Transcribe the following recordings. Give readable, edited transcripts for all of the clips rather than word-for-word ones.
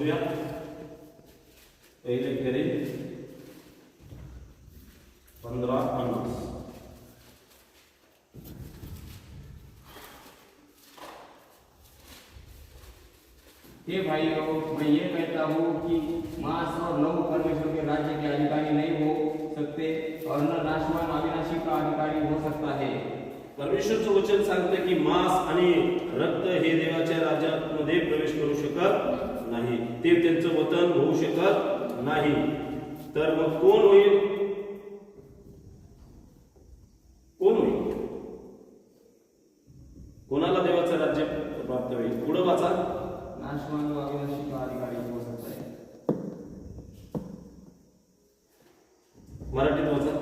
मोजूया. पहिले फेरी 1550. हे भाइयों, मैं ये कहता हूँ कि मांस और लहू परमेश्वर के राज्य के अधिकारी नहीं हो सकते और न नाशवान अविनाशी का अधिकारी हो सकता है. परमेश्वरचं वचन सांगते की मांस आणि रक्त हे देवाच्या राज्यामध्ये प्रवेश करू शकत नाही. ते त्यांचं वतन होऊ शकत नाही. तर मग कोण होईल? कोण होईल? कोणाला देवाचं राज्य प्राप्त होईल? पुढे वाचा. नाशवान व अविनाशी का अधिकारी हो सकता है. मराठीत वाचा.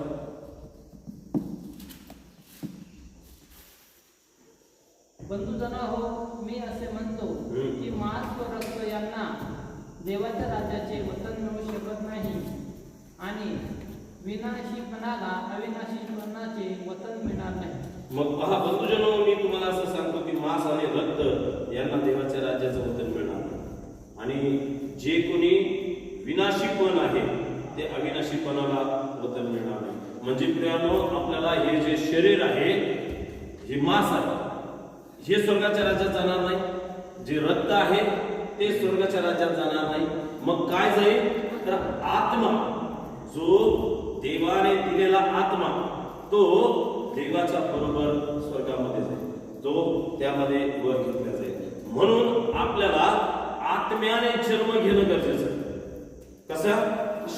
बंधुजन हो, मी असे म्हणतो की मांस व रक्त यांना देवाच्या राज्याचे वतन मिळू शकत नाही आणि विनाशीपणाला अविनाशीपणाचे वतन मिळणार नाही. मग पहा बंधुजनो, मी तुम्हाला असं सांगतो की मांस आणि रक्त यांना देवाच्या राज्याचं वतन मिळणार नाही. आणि जे कोणी विनाशीपण आहे ते अविनाशीपणाला वतन मिळणार नाही. म्हणजे प्रियानो, आपल्याला हे जे शरीर आहे, हे मांस आहे, हे स्वर्गाच्या राज्यात जाणार नाही. जे रक्त आहे ते स्वर्गाच्या राज्यात जाणार नाही. मग काय जाईल? तर आत्मा, जो देवाने दिलेला आत्मा, तो देवाच्या बरोबर स्वर्गामध्ये जाईल, जो त्यामध्ये वर घेतला जाईल. म्हणून आपल्याला आत्म्याने जन्म घेणं गरजेचं आहे. कसं?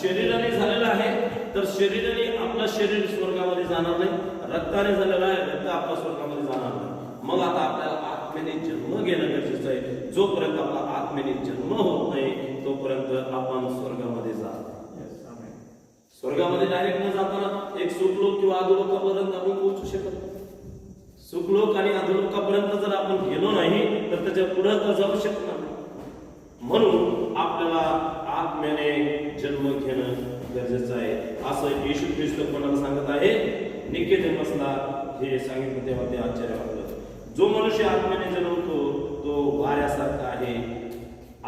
शरीराने झालेलं आहे तर शरीराने आपलं शरीर स्वर्गामध्ये जाणार नाही. रक्ताने झालेलं आहे, रक्त आपल्या स्वर्गामध्ये जाणार नाही. मग आता आपल्याला आत्म्याने जन्म घेणं गरजेचं आहे. जोपर्यंत आपला आत्म्याने जन्म होत नाही तोपर्यंत आपण स्वर्गामध्ये जा. स्वर्गामध्ये डायरेक्ट न जाताना एक सुखलोक किंवा अधोलोकापर्यंत आपण पोहोचू शकत नाही. सुखलोक आणि अधोलोकापर्यंत जर आपण गेलो नाही तर त्याच्या पुढे तर जाऊ शकणार नाही. म्हणून आपल्याला आत्म्याने जन्म घेणं गरजेचं आहे. असं येशू ख्रिस्त कोणाला सांगत आहे? निकोदेमसला हे सांगितलं तेव्हा ते आश्चर्य वाटलं. जो मनुष्य आत्म्याने जन्मतो तो वाऱ्यासारखा आहे.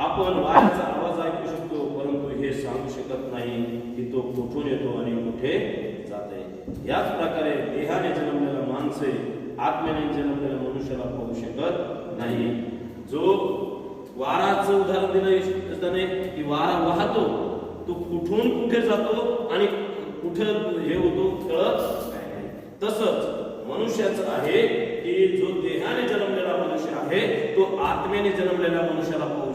आपण वाऱ्याचा आवाज ऐकू शकतो परंतु हे सांगू शकत नाही की तो कुठून येतो आणि कुठे जाते. याच प्रकारे देहाने जन्मलेला माणसे आत्म्याने जन्मलेल्या मनुष्याला पाहू शकत नाही. जो वाराचं उदाहरण दिलं त्याने की वारा वाहतो, तो कुठून कुठे जातो आणि कुठे हे होतो कळत नाही. तसंच मनुष्याचं आहे की जो देहाने जन्मलेला मनुष्य आहे तो आत्म्याने जन्मलेल्या मनुष्याला पाहू शकतो.